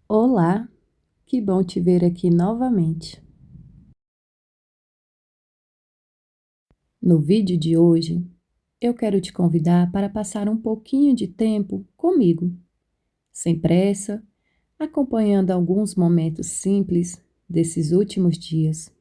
Olá, que bom te ver aqui novamente. No vídeo de hoje, eu quero te convidar para passar um pouquinho de tempo comigo, sem pressa, acompanhando alguns momentos simples desses últimos dias.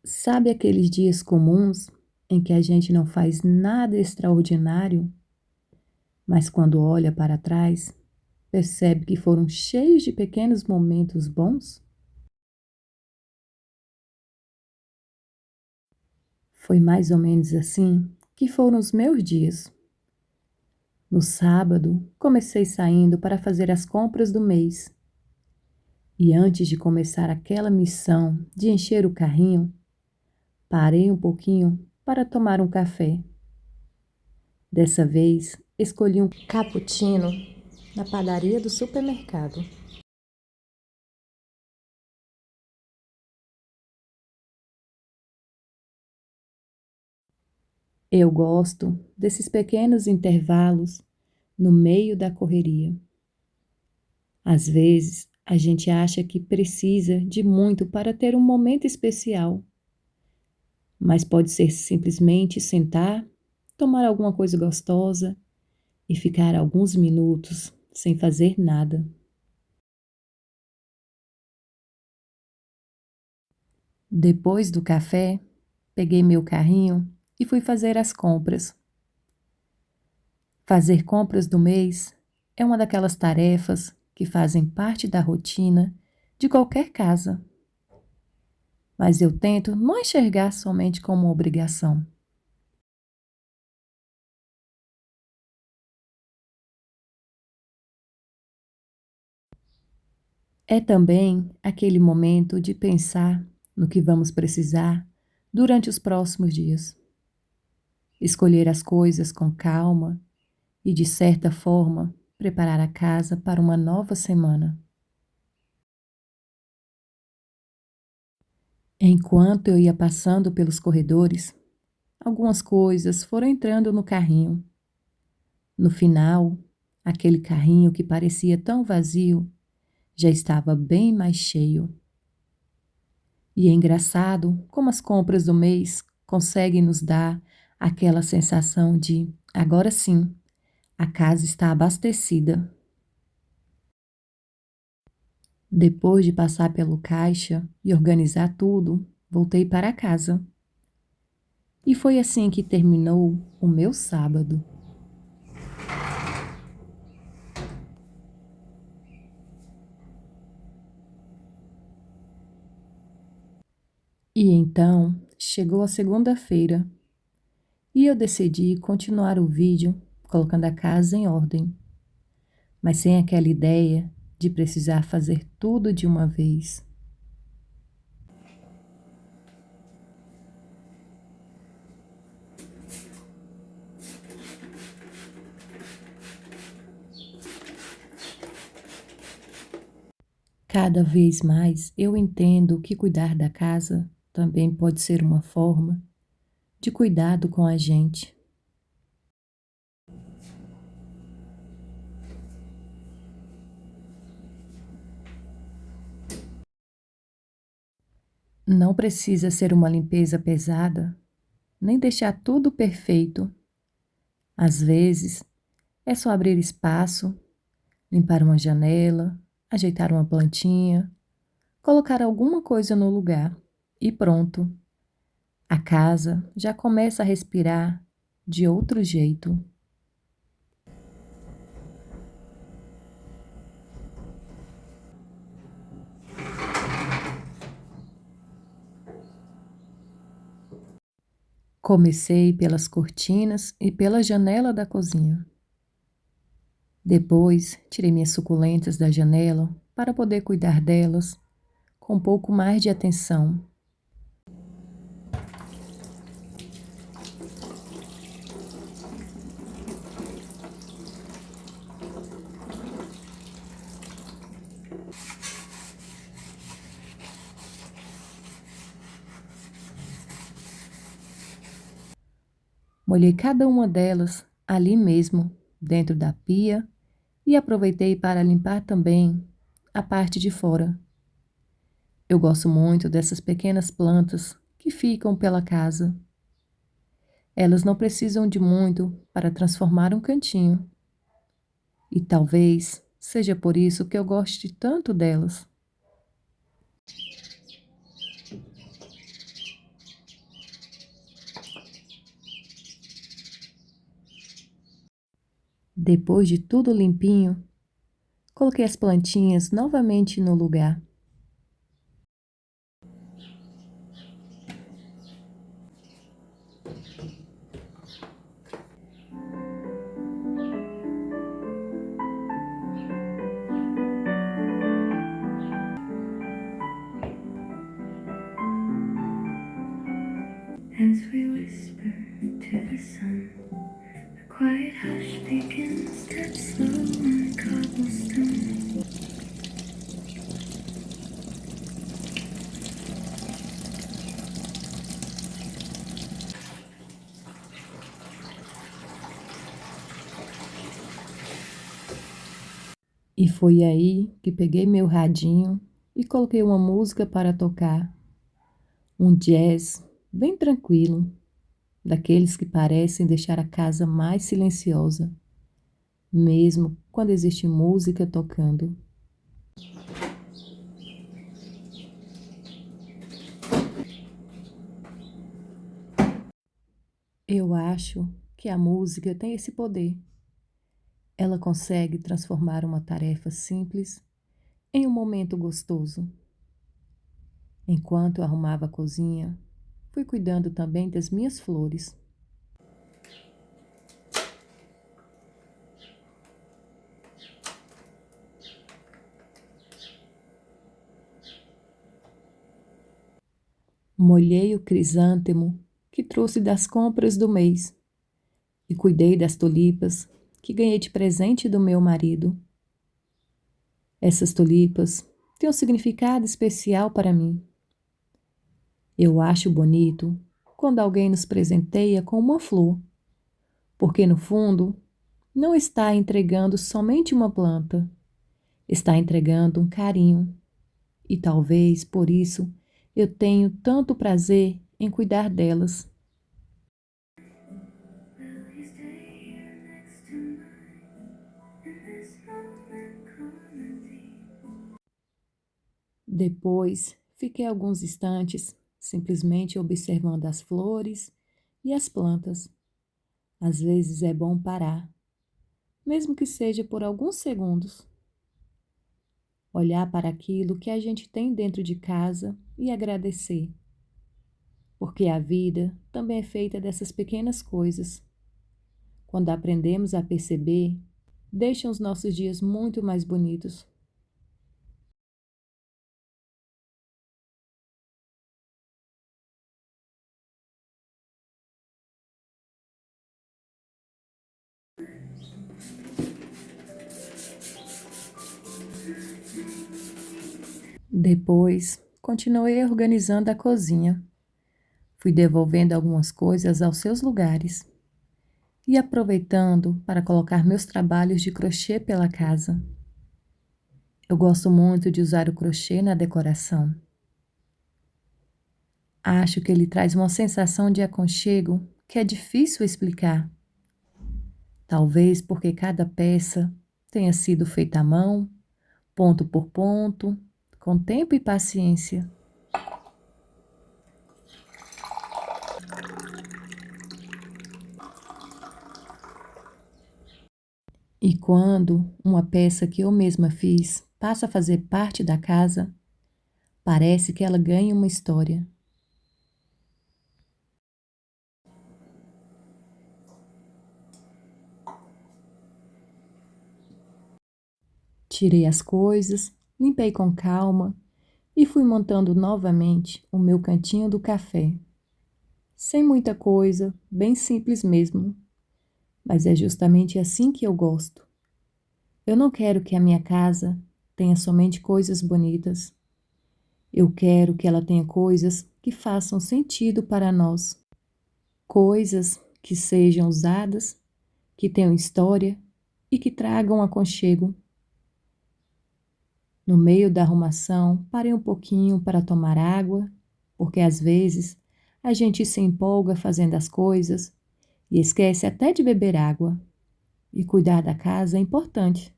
Sabe aqueles dias comuns em que a gente não faz nada extraordinário, mas quando olha para trás, percebe que foram cheios de pequenos momentos bons? Foi mais ou menos assim que foram os meus dias. No sábado, comecei saindo para fazer as compras do mês. E antes de começar aquela missão de encher o carrinho, parei um pouquinho para tomar um café. Dessa vez, escolhi um cappuccino na padaria do supermercado. Eu gosto desses pequenos intervalos no meio da correria. Às vezes, a gente acha que precisa de muito para ter um momento especial, mas pode ser simplesmente sentar, tomar alguma coisa gostosa e ficar alguns minutos sem fazer nada. Depois do café, peguei meu carrinho e fui fazer as compras. Fazer compras do mês é uma daquelas tarefas que fazem parte da rotina de qualquer casa, mas eu tento não enxergar somente como uma obrigação. É também aquele momento de pensar no que vamos precisar durante os próximos dias. Escolher as coisas com calma e, de certa forma, preparar a casa para uma nova semana. Enquanto eu ia passando pelos corredores, algumas coisas foram entrando no carrinho. No final, aquele carrinho que parecia tão vazio já estava bem mais cheio. E é engraçado como as compras do mês conseguem nos dar aquela sensação de agora sim, a casa está abastecida. Depois de passar pelo caixa e organizar tudo, voltei para casa. E foi assim que terminou o meu sábado. E então chegou a segunda-feira e eu decidi continuar o vídeo colocando a casa em ordem, mas sem aquela ideia de precisar fazer tudo de uma vez. Cada vez mais eu entendo que cuidar da casa também pode ser uma forma de cuidado com a gente. Não precisa ser uma limpeza pesada, nem deixar tudo perfeito. Às vezes, é só abrir espaço, limpar uma janela, ajeitar uma plantinha, colocar alguma coisa no lugar e pronto. A casa já começa a respirar de outro jeito. Comecei pelas cortinas e pela janela da cozinha. Depois, tirei minhas suculentas da janela para poder cuidar delas com um pouco mais de atenção. Molhei cada uma delas ali mesmo, dentro da pia, e aproveitei para limpar também a parte de fora. Eu gosto muito dessas pequenas plantas que ficam pela casa. Elas não precisam de muito para transformar um cantinho. E talvez seja por isso que eu goste tanto delas. Depois de tudo limpinho, coloquei as plantinhas novamente no lugar. As we whisper to the sun, a quiet hush begins, steps slow on cobblestone. E foi aí que peguei meu radinho e coloquei uma música para tocar, um jazz bem tranquilo, daqueles que parecem deixar a casa mais silenciosa, mesmo quando existe música tocando. Eu acho que a música tem esse poder. Ela consegue transformar uma tarefa simples em um momento gostoso. Enquanto eu arrumava a cozinha, fui cuidando também das minhas flores. Molhei o crisântemo que trouxe das compras do mês e cuidei das tulipas que ganhei de presente do meu marido. Essas tulipas têm um significado especial para mim. Eu acho bonito quando alguém nos presenteia com uma flor, porque no fundo não está entregando somente uma planta, está entregando um carinho. E talvez por isso eu tenho tanto prazer em cuidar delas. Depois, fiquei alguns instantes simplesmente observando as flores e as plantas. Às vezes é bom parar, mesmo que seja por alguns segundos. Olhar para aquilo que a gente tem dentro de casa e agradecer, porque a vida também é feita dessas pequenas coisas. Quando aprendemos a perceber, deixam os nossos dias muito mais bonitos. Depois, continuei organizando a cozinha. Fui devolvendo algumas coisas aos seus lugares e aproveitando para colocar meus trabalhos de crochê pela casa. Eu gosto muito de usar o crochê na decoração. Acho que ele traz uma sensação de aconchego que é difícil explicar. Talvez porque cada peça tenha sido feita à mão, ponto por ponto, com tempo e paciência. E quando uma peça que eu mesma fiz passa a fazer parte da casa, parece que ela ganha uma história. Tirei as coisas, limpei com calma e fui montando novamente o meu cantinho do café. Sem muita coisa, bem simples mesmo, mas é justamente assim que eu gosto. Eu não quero que a minha casa tenha somente coisas bonitas. Eu quero que ela tenha coisas que façam sentido para nós, coisas que sejam usadas, que tenham história e que tragam aconchego. No meio da arrumação, parei um pouquinho para tomar água, porque às vezes a gente se empolga fazendo as coisas e esquece até de beber água. E cuidar da casa é importante,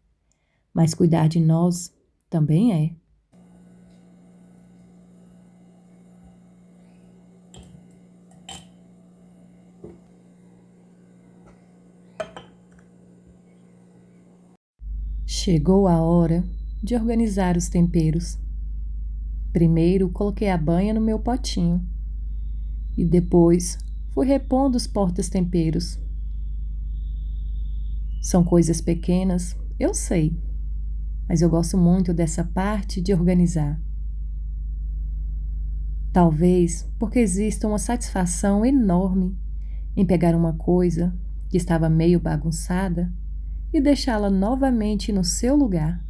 mas cuidar de nós também é. Chegou a hora de organizar os temperos. Primeiro coloquei a banha no meu potinho e depois fui repondo os portas-temperos. São coisas pequenas, eu sei, mas eu gosto muito dessa parte de organizar. Talvez porque exista uma satisfação enorme em pegar uma coisa que estava meio bagunçada e deixá-la novamente no seu lugar.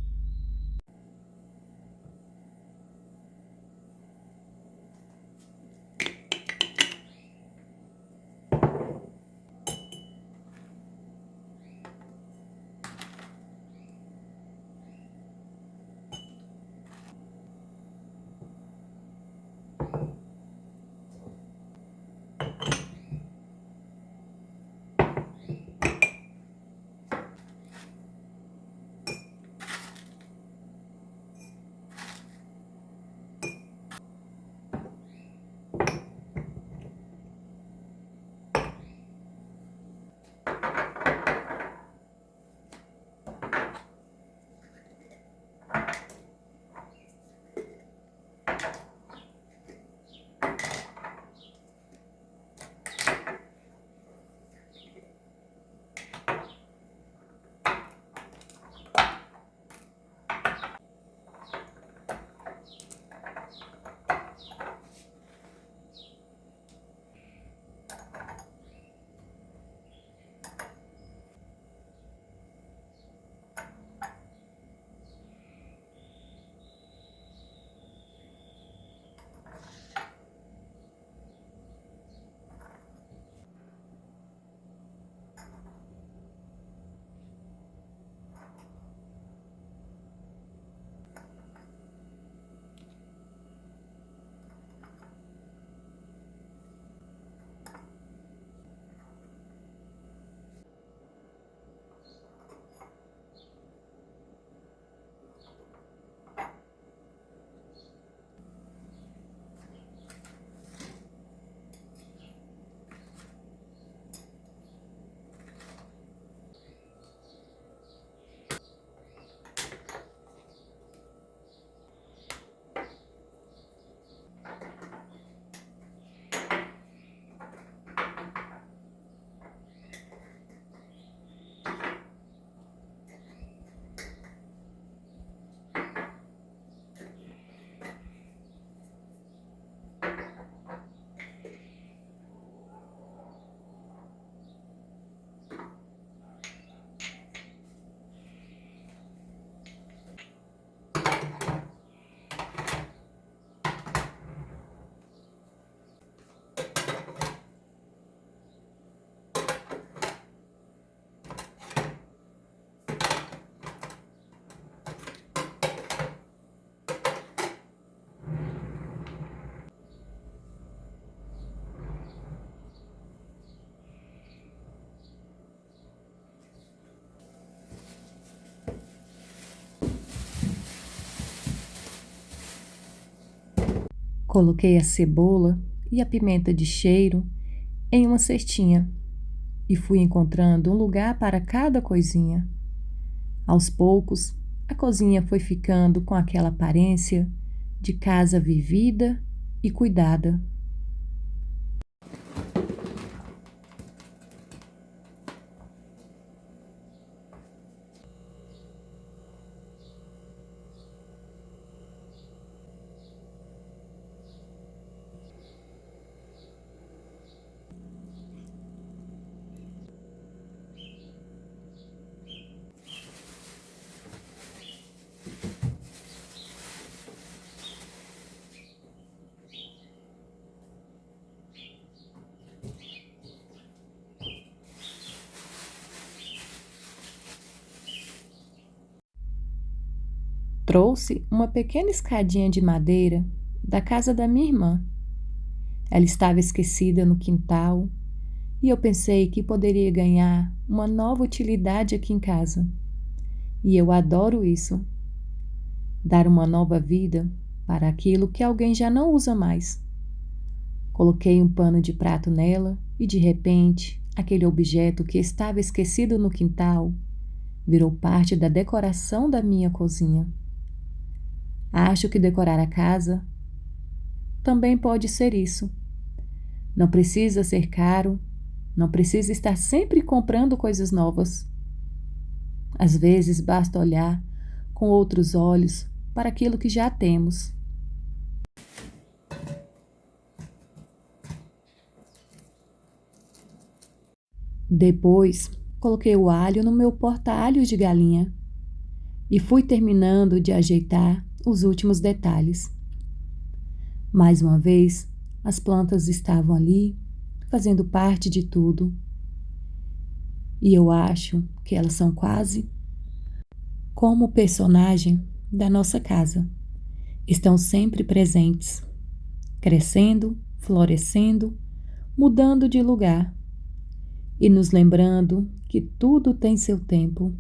Coloquei a cebola e a pimenta de cheiro em uma cestinha e fui encontrando um lugar para cada coisinha. Aos poucos, a cozinha foi ficando com aquela aparência de casa vivida e cuidada. Trouxe uma pequena escadinha de madeira da casa da minha irmã. Ela estava esquecida no quintal e eu pensei que poderia ganhar uma nova utilidade aqui em casa. E eu adoro isso, dar uma nova vida para aquilo que alguém já não usa mais. Coloquei um pano de prato nela e, de repente, aquele objeto que estava esquecido no quintal virou parte da decoração da minha cozinha. Acho que decorar a casa também pode ser isso. Não precisa ser caro, não precisa estar sempre comprando coisas novas. Às vezes basta olhar com outros olhos para aquilo que já temos. Depois, coloquei o alho no meu porta-alhos de galinha e fui terminando de ajeitar os últimos detalhes. Mais uma vez, as plantas estavam ali, fazendo parte de tudo. E eu acho que elas são quase como o personagem da nossa casa. Estão sempre presentes, crescendo, florescendo, mudando de lugar e nos lembrando que tudo tem seu tempo.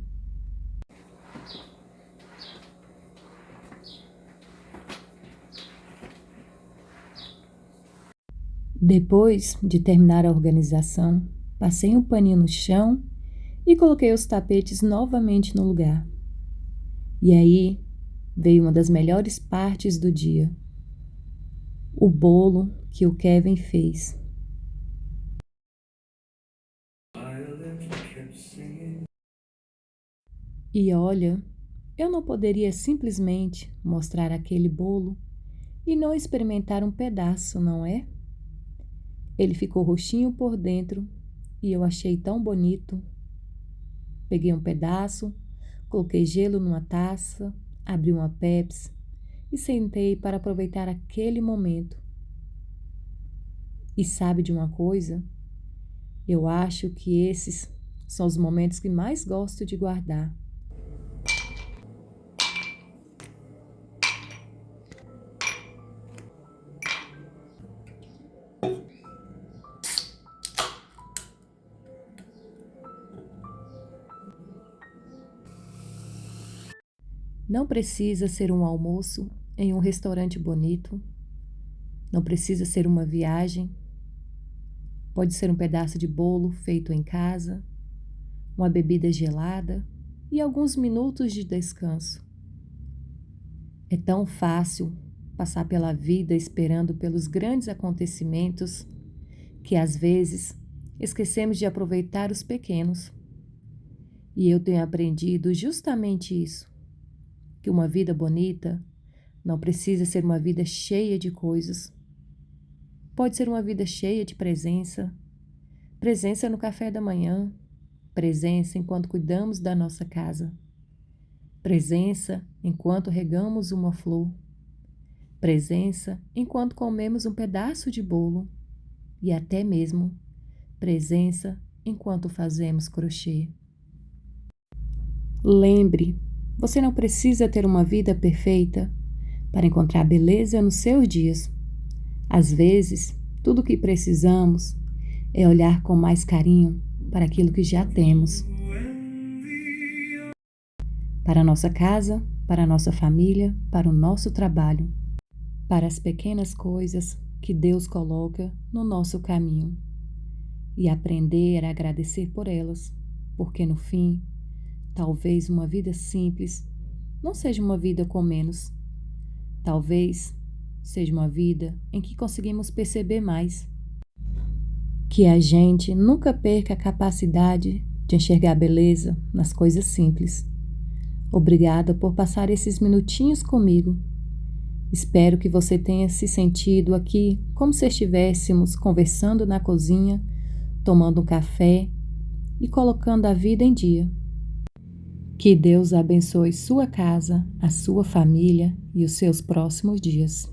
Depois de terminar a organização, passei um paninho no chão e coloquei os tapetes novamente no lugar. E aí veio uma das melhores partes do dia: o bolo que o Kevin fez. E olha, eu não poderia simplesmente mostrar aquele bolo e não experimentar um pedaço, não é? Ele ficou roxinho por dentro e eu achei tão bonito. Peguei um pedaço, coloquei gelo numa taça, abri uma Pepsi e sentei para aproveitar aquele momento. E sabe de uma coisa? Eu acho que esses são os momentos que mais gosto de guardar. Não precisa ser um almoço em um restaurante bonito, não precisa ser uma viagem, pode ser um pedaço de bolo feito em casa, uma bebida gelada e alguns minutos de descanso. É tão fácil passar pela vida esperando pelos grandes acontecimentos que às vezes esquecemos de aproveitar os pequenos. E eu tenho aprendido justamente isso, que uma vida bonita não precisa ser uma vida cheia de coisas. Pode ser uma vida cheia de presença, presença no café da manhã, presença enquanto cuidamos da nossa casa, presença enquanto regamos uma flor, presença enquanto comemos um pedaço de bolo e até mesmo presença enquanto fazemos crochê. Lembre, você não precisa ter uma vida perfeita para encontrar beleza nos seus dias. Às vezes, tudo o que precisamos é olhar com mais carinho para aquilo que já temos. Para a nossa casa, para a nossa família, para o nosso trabalho, para as pequenas coisas que Deus coloca no nosso caminho. E aprender a agradecer por elas, porque no fim, talvez uma vida simples não seja uma vida com menos. Talvez seja uma vida em que conseguimos perceber mais. Que a gente nunca perca a capacidade de enxergar a beleza nas coisas simples. Obrigada por passar esses minutinhos comigo. Espero que você tenha se sentido aqui como se estivéssemos conversando na cozinha, tomando um café e colocando a vida em dia. Que Deus abençoe sua casa, a sua família e os seus próximos dias.